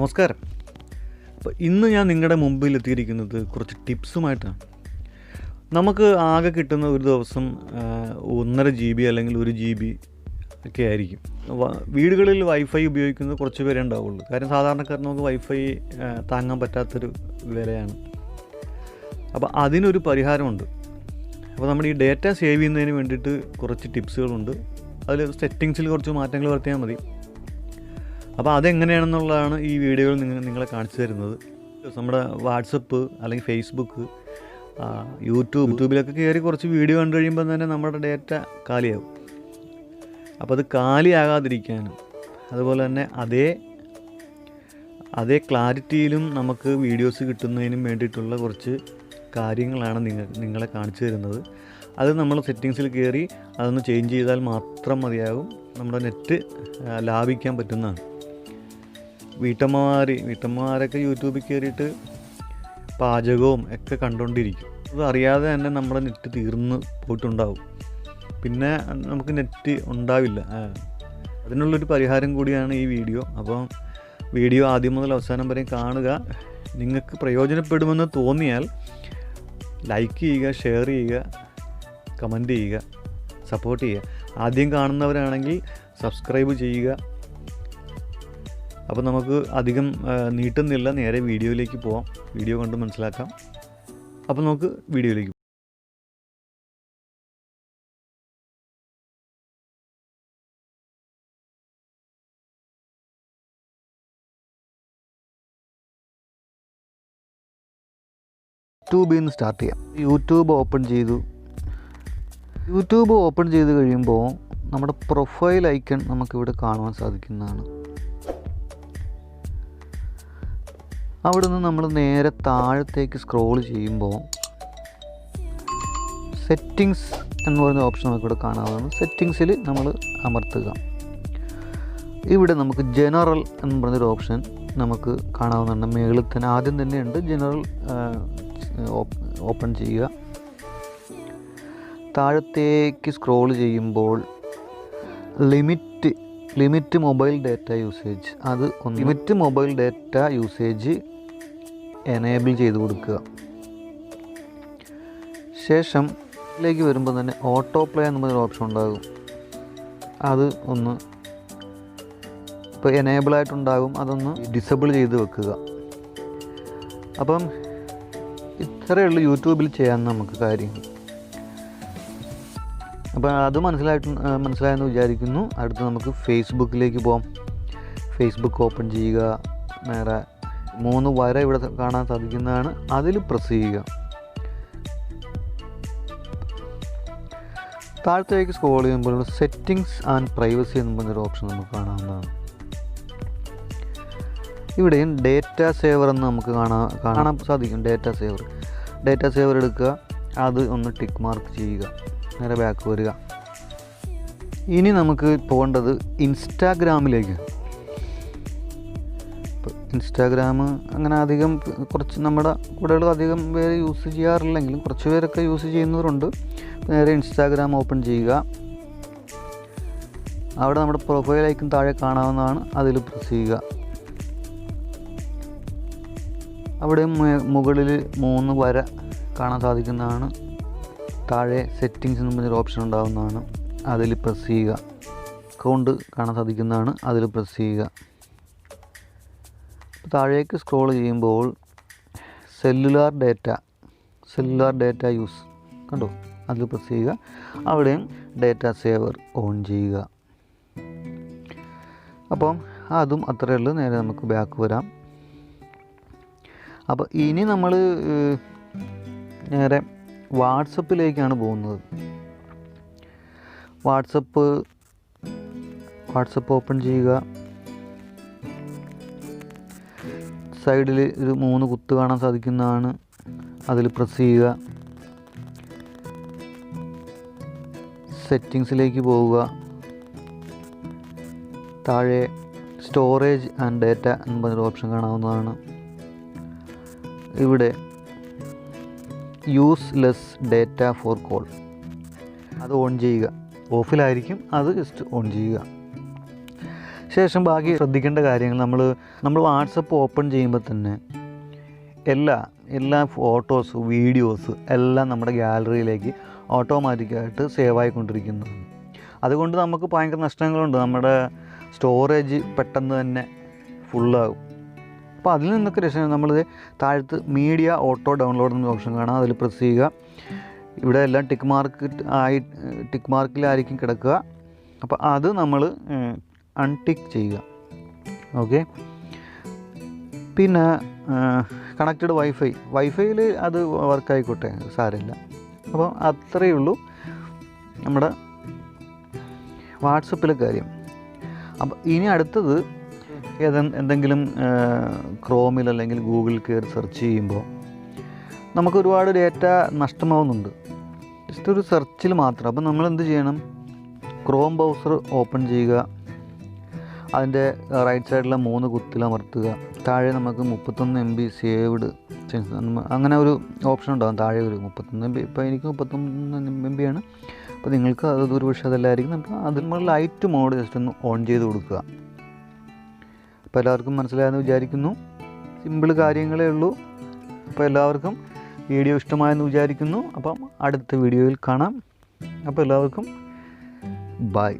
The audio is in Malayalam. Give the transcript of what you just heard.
നമസ്കാരം. അപ്പോൾ ഇന്ന് ഞാൻ നിങ്ങളുടെ മുമ്പിൽ എത്തിയിരിക്കുന്നത് കുറച്ച് ടിപ്സുമായിട്ടാണ്. നമുക്ക് ആകെ കിട്ടുന്ന ഒരു ദിവസം 1.5 GB അല്ലെങ്കിൽ 1 GB ഒക്കെ ആയിരിക്കും. വീടുകളിൽ വൈഫൈ ഉപയോഗിക്കുന്നത് കുറച്ച് പേരേ ഉണ്ടാവുള്ളൂ. കാര്യം സാധാരണക്കാരന് നമുക്ക് വൈഫൈ താങ്ങാൻ പറ്റാത്തൊരു വിലയാണ്. അപ്പോൾ അതിനൊരു പരിഹാരമുണ്ട്. അപ്പോൾ നമ്മുടെ ഈ ഡേറ്റ സേവ് ചെയ്യുന്നതിന് വേണ്ടിയിട്ട് കുറച്ച് ടിപ്സുകളുണ്ട്. അതിൽ സെറ്റിങ്സിൽ കുറച്ച് മാറ്റങ്ങൾ വരുത്തിയാൽ മതി. അപ്പോൾ അതെങ്ങനെയാണെന്നുള്ളതാണ് ഈ വീഡിയോയിൽ നിങ്ങളെ കാണിച്ചു തരുന്നത്. നമ്മുടെ വാട്സപ്പ് അല്ലെങ്കിൽ ഫേസ്ബുക്ക്, യൂട്യൂബിലൊക്കെ കയറി കുറച്ച് വീഡിയോ കണ്ടു കഴിയുമ്പോൾ തന്നെ നമ്മുടെ ഡേറ്റ കാലിയാകും. അപ്പോൾ അത് കാലിയാകാതിരിക്കാനും അതുപോലെ തന്നെ അതേ ക്ലാരിറ്റിയിലും നമുക്ക് വീഡിയോസ് കിട്ടുന്നതിനും വേണ്ടിയിട്ടുള്ള കുറച്ച് കാര്യങ്ങളാണ് നിങ്ങളെ കാണിച്ചു തരുന്നത്. അത് നമ്മൾ സെറ്റിങ്സിൽ കയറി അതൊന്ന് ചേഞ്ച് ചെയ്താൽ മാത്രം മതിയാകും. നമ്മുടെ നെറ്റ് ലാഭിക്കാൻ പറ്റുന്നതാണ്. വീട്ടമ്മമാരൊക്കെ യൂട്യൂബിൽ കയറിയിട്ട് പാചകവും ഒക്കെ കണ്ടുകൊണ്ടിരിക്കും. അത് അറിയാതെ തന്നെ നമ്മുടെ നെറ്റ് തീർന്ന് പോയിട്ടുണ്ടാവും. പിന്നെ നമുക്ക് നെറ്റ് ഉണ്ടാവില്ല. അതിനുള്ളൊരു പരിഹാരം കൂടിയാണ് ഈ വീഡിയോ. അപ്പോൾ വീഡിയോ ആദ്യം മുതൽ അവസാനം വരെ കാണുക. നിങ്ങൾക്ക് പ്രയോജനപ്പെടുമെന്ന് തോന്നിയാൽ ലൈക്ക് ചെയ്യുക, ഷെയർ ചെയ്യുക, കമൻറ്റ് ചെയ്യുക, സപ്പോർട്ട് ചെയ്യുക. ആദ്യം കാണുന്നവരാണെങ്കിൽ സബ്സ്ക്രൈബ് ചെയ്യുക. അപ്പോൾ നമുക്ക് അധികം നീട്ടുന്നില്ല, നേരെ വീഡിയോയിലേക്ക് പോവാം. വീഡിയോ കണ്ട് മനസ്സിലാക്കാം. അപ്പോൾ നമുക്ക് വീഡിയോയിലേക്ക് പോകാം. യൂട്യൂബിൽ നിന്ന് സ്റ്റാർട്ട് ചെയ്യാം. യൂട്യൂബ് ഓപ്പൺ ചെയ്ത് കഴിയുമ്പോൾ നമ്മുടെ പ്രൊഫൈൽ ഐക്കൺ നമുക്കിവിടെ കാണുവാൻ സാധിക്കുന്നതാണ്. അവിടെ നിന്ന് നമ്മൾ നേരെ താഴത്തേക്ക് സ്ക്രോൾ ചെയ്യുമ്പോൾ സെറ്റിങ്സ് എന്ന് പറയുന്ന ഓപ്ഷൻ നമുക്കിവിടെ കാണാവുന്നതാണ്. സെറ്റിങ്സിൽ നമ്മൾ അമർത്തുക. ഇവിടെ നമുക്ക് ജനറൽ എന്ന് പറഞ്ഞൊരു ഓപ്ഷൻ നമുക്ക് കാണാവുന്നതാണ്. മുകളിൽ തന്നെ ആദ്യം തന്നെ ഉണ്ട് ജനറൽ. ഓപ്പൺ ചെയ്യുക. താഴത്തേക്ക് സ്ക്രോൾ ചെയ്യുമ്പോൾ ലിമിറ്റ് മൊബൈൽ ഡാറ്റ യൂസേജ്, അത് limit mobile data usage enable ചെയ്ത് കൊടുക്കുക. ശേഷം ഇതിലേക്ക് വരുമ്പോൾ തന്നെ ഓട്ടോ പ്ലേ എന്ന് പറഞ്ഞൊരു ഓപ്ഷൻ ഉണ്ടാകും. അത് ഒന്ന് ഇപ്പോൾ എനേബിൾ ആയിട്ടുണ്ടാകും. അതൊന്ന് ഡിസേബിൾ ചെയ്ത് വെക്കുക. അപ്പം ഇത്രയേ ഉള്ളൂ യൂട്യൂബിൽ ചെയ്യാൻ നമുക്ക് കാര്യങ്ങൾ. അപ്പോൾ അത് മനസ്സിലായെന്ന് വിചാരിക്കുന്നു. അടുത്ത് നമുക്ക് ഫേസ്ബുക്കിലേക്ക് പോകാം. ഫേസ്ബുക്ക് ഓപ്പൺ ചെയ്യുക. നേരെ 3 വര ഇവിടെ കാണാൻ സാധിക്കുന്നതാണ്. അതിൽ പ്രസ് ചെയ്യുക. താഴത്തേക്ക് സ്ക്രോൾ ചെയ്യുമ്പോൾ സെറ്റിങ്സ് ആൻഡ് പ്രൈവസി എന്ന് പറഞ്ഞൊരു ഓപ്ഷൻ നമുക്ക് കാണാവുന്നതാണ്. ഇവിടെയും ഡേറ്റ സേവർ എന്ന് നമുക്ക് കാണാൻ സാധിക്കും. ഡേറ്റ സേവർ എടുക്കുക. അത് ഒന്ന് ടിക്ക് മാർക്ക് ചെയ്യുക. നേരെ ബാക്ക് വരിക. ഇനി നമുക്ക് പോകേണ്ടത് ഇൻസ്റ്റാഗ്രാമിലേക്ക്. ഇൻസ്റ്റാഗ്രാം അങ്ങനെ അധികം കുറച്ച് നമ്മുടെ കൂടെയുള്ള അധികം പേര് യൂസ് ചെയ്യാറില്ലെങ്കിലും കുറച്ച് പേരൊക്കെ യൂസ് ചെയ്യുന്നവരുണ്ട്. നേരെ ഇൻസ്റ്റാഗ്രാം ഓപ്പൺ ചെയ്യുക. അവിടെ നമ്മുടെ പ്രൊഫൈൽ ഐക്കൺ താഴെ കാണാവുന്നതാണ്. അതിൽ പ്രസ് ചെയ്യുക. അവിടെ മുകളിൽ 3 വര കാണാൻ സാധിക്കുന്നതാണ്. താഴെ സെറ്റിങ്സ് എന്ന് പറഞ്ഞൊരു ഓപ്ഷൻ ഉണ്ടാകുന്നതാണ്. അതിൽ പ്രസ് ചെയ്യുക. അക്കൗണ്ട് കാണാൻ സാധിക്കുന്നതാണ്. അതിൽ പ്രസ് ചെയ്യുക. താഴേക്ക് സ്ക്രോൾ ചെയ്യുമ്പോൾ സെല്ലുലാർ ഡാറ്റ യൂസ് കണ്ടോ, അതിൽ പ്രസ് ചെയ്യുക. അവിടെയും ഡേറ്റ സേവർ ഓൺ ചെയ്യുക. അപ്പം അതും അത്രയേ ഉള്ളൂ. നേരെ നമുക്ക് ബാക്ക് വരാം. അപ്പോൾ ഇനി നമ്മൾ നേരെ വാട്സപ്പിലേക്കാണ് പോകുന്നത്. വാട്സപ്പ് ഓപ്പൺ ചെയ്യുക. സൈഡിൽ ഒരു 3 കുത്ത് കാണാൻ സാധിക്കുന്നതാണ്. അതിൽ പ്രസ് ചെയ്യുക. സെറ്റിങ്സിലേക്ക് പോവുക. താഴെ സ്റ്റോറേജ് ആൻഡ് ഡാറ്റ എന്ന് പറഞ്ഞൊരു ഓപ്ഷൻ കാണാവുന്നതാണ്. ഇവിടെ use less data for call, അത് ഓൺ ചെയ്യുക. ഓഫിലായിരിക്കും, അത് ജസ്റ്റ് ഓൺ ചെയ്യുക. ശേഷം ബാക്കി ശ്രദ്ധിക്കേണ്ട കാര്യങ്ങൾ നമ്മൾ വാട്സപ്പ് ഓപ്പൺ ചെയ്യുമ്പോൾ തന്നെ എല്ലാ ഫോട്ടോസ് വീഡിയോസ് എല്ലാം നമ്മുടെ ഗാലറിയിലേക്ക് ഓട്ടോമാറ്റിക്കായിട്ട് സേവ് ആയിക്കൊണ്ടിരിക്കുന്നതാണ്. അതുകൊണ്ട് നമുക്ക് ഭയങ്കര നഷ്ടങ്ങളുണ്ട്. നമ്മുടെ സ്റ്റോറേജ് പെട്ടെന്ന് തന്നെ ഫുള്ളാകും. അപ്പോൾ അതിൽ നിന്നൊക്കെ രക്ഷ നമ്മൾ താഴത്ത് മീഡിയ ഓട്ടോ ഡൗൺലോഡ് എന്ന ഓപ്ഷൻ കാണാം. അതിൽ പ്രസ് ചെയ്യുക. ഇവിടെ എല്ലാം ടിക്ക് മാർക്കിലായിരിക്കും കിടക്കുക. അപ്പോൾ അത് നമ്മൾ അൺടിക്ക് ചെയ്യുക. ഓക്കെ. പിന്നെ കണക്റ്റഡ് വൈഫൈയിൽ അത് വർക്കായിക്കോട്ടെ, സാരമില്ല. അപ്പോൾ അത്രയേ ഉള്ളൂ നമ്മുടെ വാട്സപ്പിലെ കാര്യം. അപ്പോൾ ഇനി അടുത്തത് എന്തെങ്കിലും ക്രോമിൽ അല്ലെങ്കിൽ ഗൂഗിളിൽ കയറി സെർച്ച് ചെയ്യുമ്പോൾ നമുക്ക് ഒരുപാട് ഡേറ്റ നഷ്ടമാവുന്നുണ്ട്, ജസ്റ്റ് ഒരു സെർച്ചിൽ മാത്രം. അപ്പോൾ നമ്മൾ എന്ത് ചെയ്യണം? ക്രോം ബ്രൗസർ ഓപ്പൺ ചെയ്യുക. അതിൻ്റെ റൈറ്റ് സൈഡിലെ 3 കുത്തിലമർത്തുക. താഴെ നമുക്ക് 31 MB സേവ്ഡ് അങ്ങനെ ഒരു ഓപ്ഷൻ ഉണ്ടാകും. താഴെ ഒരു 31 MB. ഇപ്പോൾ എനിക്ക് 31 MB ആണ്. അപ്പോൾ നിങ്ങൾക്ക് അത് ഒരു പക്ഷേ അതല്ലായിരിക്കും. അപ്പോൾ അതിന് ലൈറ്റ് മോഡ് ജസ്റ്റ് ഒന്ന് ഓൺ ചെയ്ത് കൊടുക്കുക. അപ്പോൾ എല്ലാവർക്കും മനസ്സിലായെന്ന് വിചാരിക്കുന്നു. സിമ്പിൾ കാര്യങ്ങളേ ഉള്ളൂ. അപ്പോൾ എല്ലാവർക്കും വീഡിയോ ഇഷ്ടമായെന്ന് വിചാരിക്കുന്നു. അപ്പം അടുത്ത വീഡിയോയിൽ കാണാം. അപ്പോൾ എല്ലാവർക്കും ബൈ.